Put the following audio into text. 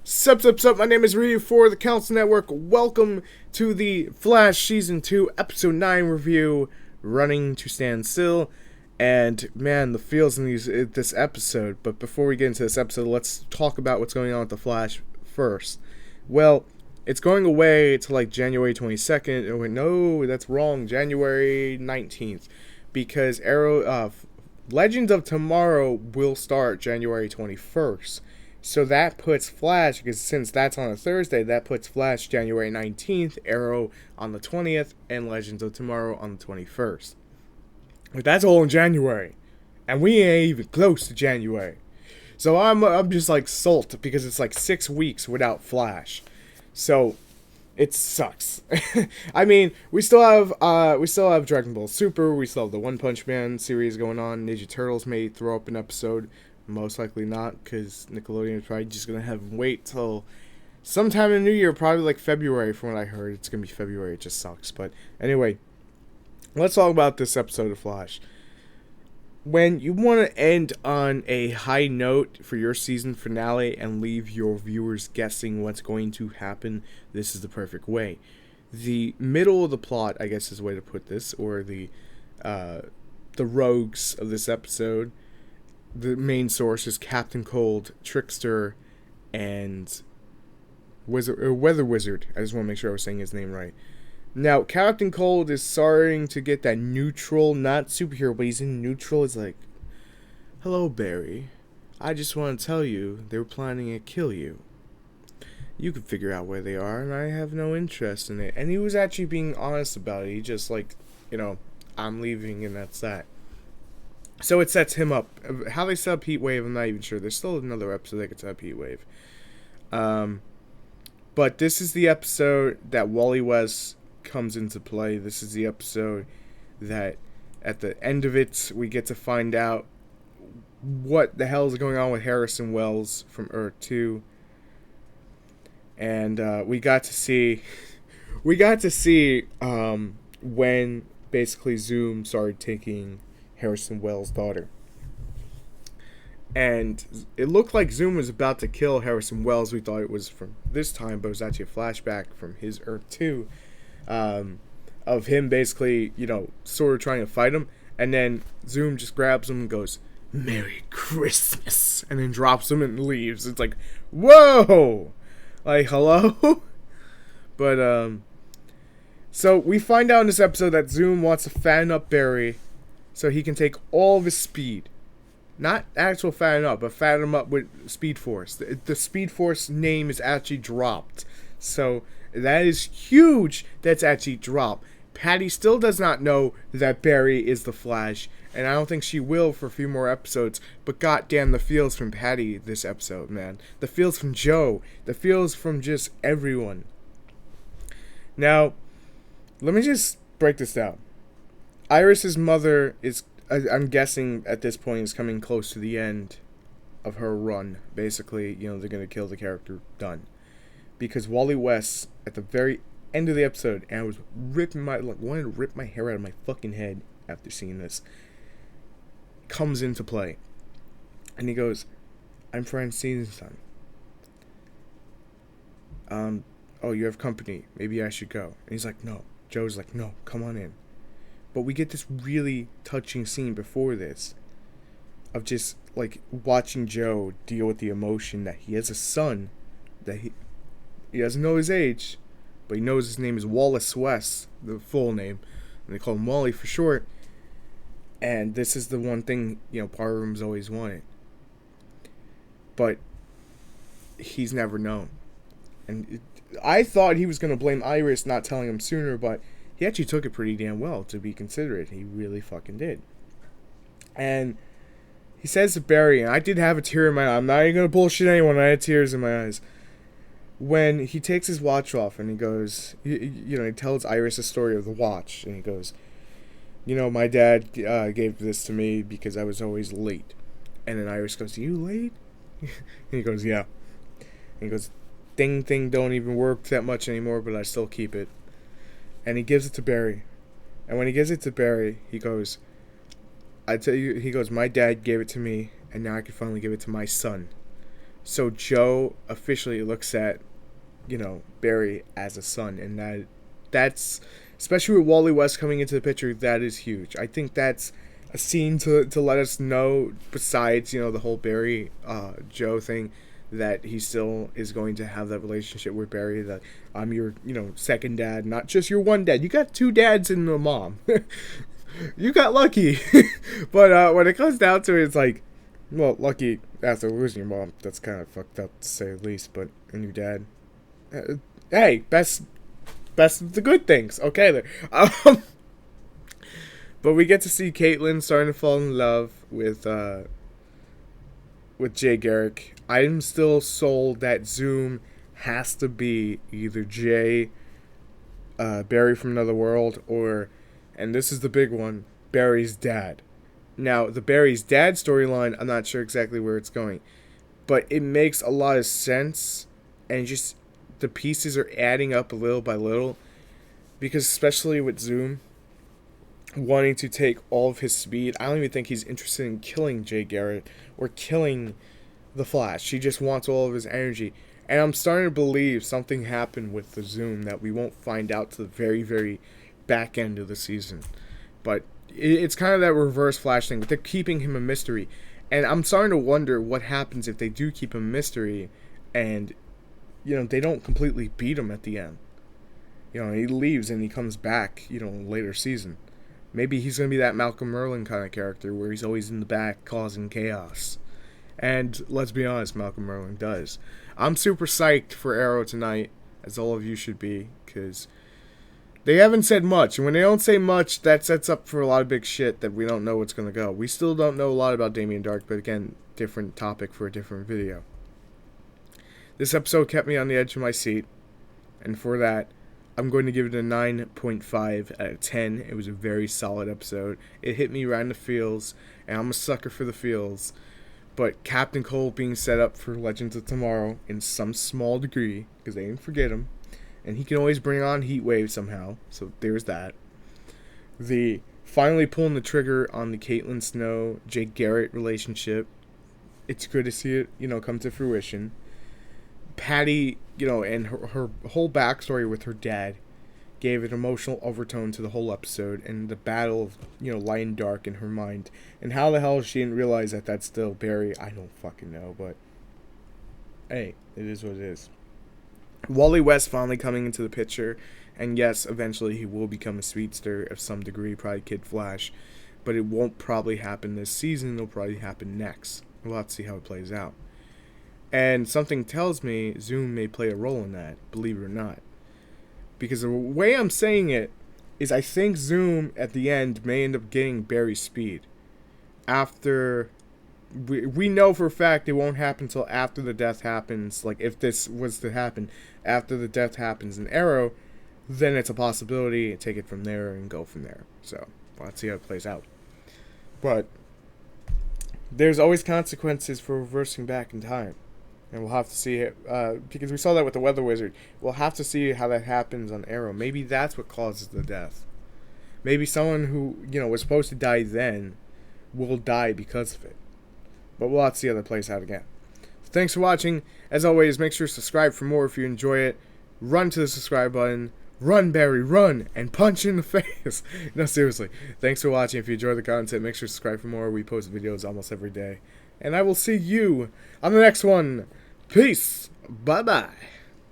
Sup, my name is Ryu for the Council Network. Welcome to the Flash Season 2 Episode 9 review, Running to Stand Still. And man, the feels in this episode. But before we get into this episode, let's talk about what's going on with the Flash first. Well, it's going away to like January 22nd. Oh, no, that's wrong. January 19th. Because Legends of Tomorrow will start January 21st. So that puts Flash, because since that's on a Thursday, that puts Flash January 19th, Arrow on the 20th, and Legends of Tomorrow on the 21st. But that's all in January. And we ain't even close to January. So I'm just like salt, because it's like 6 weeks without Flash. So it sucks. I mean, we still have Dragon Ball Super, we still have the One Punch Man series going on. Ninja Turtles may throw up an episode. Most likely not, because Nickelodeon is probably just going to have them wait till sometime in the new year, probably like February from what I heard. It's going to be February, it just sucks. But anyway, let's talk about this episode of Flash. When you want to end on a high note for your season finale and leave your viewers guessing what's going to happen, this is the perfect way. The middle of the plot, I guess is the way to put this, or the rogues of this episode. The main source is Captain Cold, Trickster, and Weather Wizard. I just want to make sure I was saying his name right. Now, Captain Cold is starting to get that neutral, not superhero, but he's in neutral. It's like, hello, Barry. I just want to tell you they were planning to kill you. You can figure out where they are, and I have no interest in it. And he was actually being honest about it. He just like, I'm leaving, and that's that. So it sets him up. How they set up Heatwave, I'm not even sure. There's still another episode they could set up Heatwave. But this is the episode that Wally West comes into play. This is the episode that at the end of it, we get to find out what the hell is going on with Harrison Wells from Earth 2. And we got to see when basically Zoom started taking Harrison Wells' daughter. And it looked like Zoom was about to kill Harrison Wells. We thought it was from this time, but it was actually a flashback from his Earth 2 of him basically, sort of trying to fight him. And then Zoom just grabs him and goes, "Merry Christmas," and then drops him and leaves. It's like, whoa! Like, hello? But, so we find out in this episode that Zoom wants to fatten up Barry so he can take all of his speed. Not actual fatten up, but fatten him up with Speed Force. The Speed Force name is actually dropped. So that is huge that's actually dropped. Patty still does not know that Barry is the Flash. And I don't think she will for a few more episodes. But goddamn, the feels from Patty this episode, man. The feels from Joe. The feels from just everyone. Now, let me just break this down. Iris's mother is, I'm guessing at this point, is coming close to the end of her run. Basically, they're going to kill the character. Done. Because Wally West, at the very end of the episode, and I was wanted to rip my hair out of my fucking head after seeing this, comes into play. And he goes, "I'm Francine's son. Oh, you have company. Maybe I should go." And he's like, "No." Joe's like, "No, come on in." But we get this really touching scene before this of just like watching Joe deal with the emotion that he has a son that he doesn't know his age, but he knows his name is Wallace West, the full name, and they call him Wally for short. And this is the one thing, part of him's always wanted. But he's never known. And I thought he was going to blame Iris not telling him sooner, but he actually took it pretty damn well, to be considerate. He really fucking did. And he says to Barry, and I did have a tear in my eye. I'm not even going to bullshit anyone. I had tears in my eyes. When he takes his watch off and he goes, he tells Iris the story of the watch. And he goes, my dad gave this to me because I was always late. And then Iris goes, "You late?" And he goes, "Yeah." And he goes, "Ding thing don't even work that much anymore, but I still keep it." And he gives it to Barry. And when he gives it to Barry, he goes, "I tell you," he goes, "my dad gave it to me, and now I can finally give it to my son. So Joe officially looks at, Barry as a son, and that's especially with Wally West coming into the picture, that is huge. I think that's a scene to let us know, besides, the whole Barry Joe thing, that he still is going to have that relationship with Barry, that I'm your, second dad, not just your one dad. You got two dads and a mom. You got lucky. But when it comes down to it, it's like, well, lucky after losing your mom. That's kind of fucked up to say the least. But, and your dad. Hey, best of the good things. Okay, there. But we get to see Caitlin starting to fall in love with Jay Garrick. I'm still sold that Zoom has to be either Jay, Barry from Another World, or, and this is the big one, Barry's dad. Now, the Barry's dad storyline, I'm not sure exactly where it's going, but it makes a lot of sense, and just the pieces are adding up little by little, because especially with Zoom wanting to take all of his speed, I don't even think he's interested in killing Jay Garrett or killing the Flash. He just wants all of his energy. And I'm starting to believe something happened with the Zoom that we won't find out to the very, very back end of the season. But it's kind of that reverse Flash thing, but they're keeping him a mystery. And I'm starting to wonder what happens if they do keep him a mystery and, they don't completely beat him at the end. He leaves and he comes back, later season. Maybe he's going to be that Malcolm Merlin kind of character where he's always in the back causing chaos. And let's be honest, Malcolm Merlin does. I'm super psyched for Arrow tonight, as all of you should be, because they haven't said much. And when they don't say much, that sets up for a lot of big shit that we don't know what's going to go. We still don't know a lot about Damien Dark, but again, different topic for a different video. This episode kept me on the edge of my seat, and for that, I'm going to give it a 9.5 out of 10. It was a very solid episode. It hit me right in the feels, and I'm a sucker for the feels. But Captain Cold being set up for Legends of Tomorrow in some small degree, because they didn't forget him, and he can always bring on Heatwave somehow, so there's that. The finally pulling the trigger on the Caitlin Snow, Jake Garrett relationship, it's good to see it, come to fruition. Patty, and her whole backstory with her dad gave an emotional overtone to the whole episode, and the battle of, light and dark in her mind. And how the hell she didn't realize that that's still Barry, I don't fucking know, but hey, it is what it is. Wally West finally coming into the picture, and yes, eventually he will become a speedster of some degree, probably Kid Flash, but it won't probably happen this season, it'll probably happen next. We'll have to see how it plays out. And something tells me Zoom may play a role in that, believe it or not. Because the way I'm saying it is I think Zoom at the end may end up getting Barry's speed. After, we know for a fact it won't happen until after the death happens. Like, if this was to happen after the death happens in Arrow, then it's a possibility. Take it from there and go from there. So, let's see how it plays out. But there's always consequences for reversing back in time. And we'll have to see it, because we saw that with the Weather Wizard. We'll have to see how that happens on Arrow. Maybe that's what causes the death. Maybe someone who, was supposed to die then will die because of it. But we'll have to see how that plays out again. So thanks for watching. As always, make sure to subscribe for more if you enjoy it. Run to the subscribe button. Run, Barry, run, and punch in the face. No, seriously. Thanks for watching. If you enjoy the content, make sure to subscribe for more. We post videos almost every day. And I will see you on the next one. Peace. Bye-bye.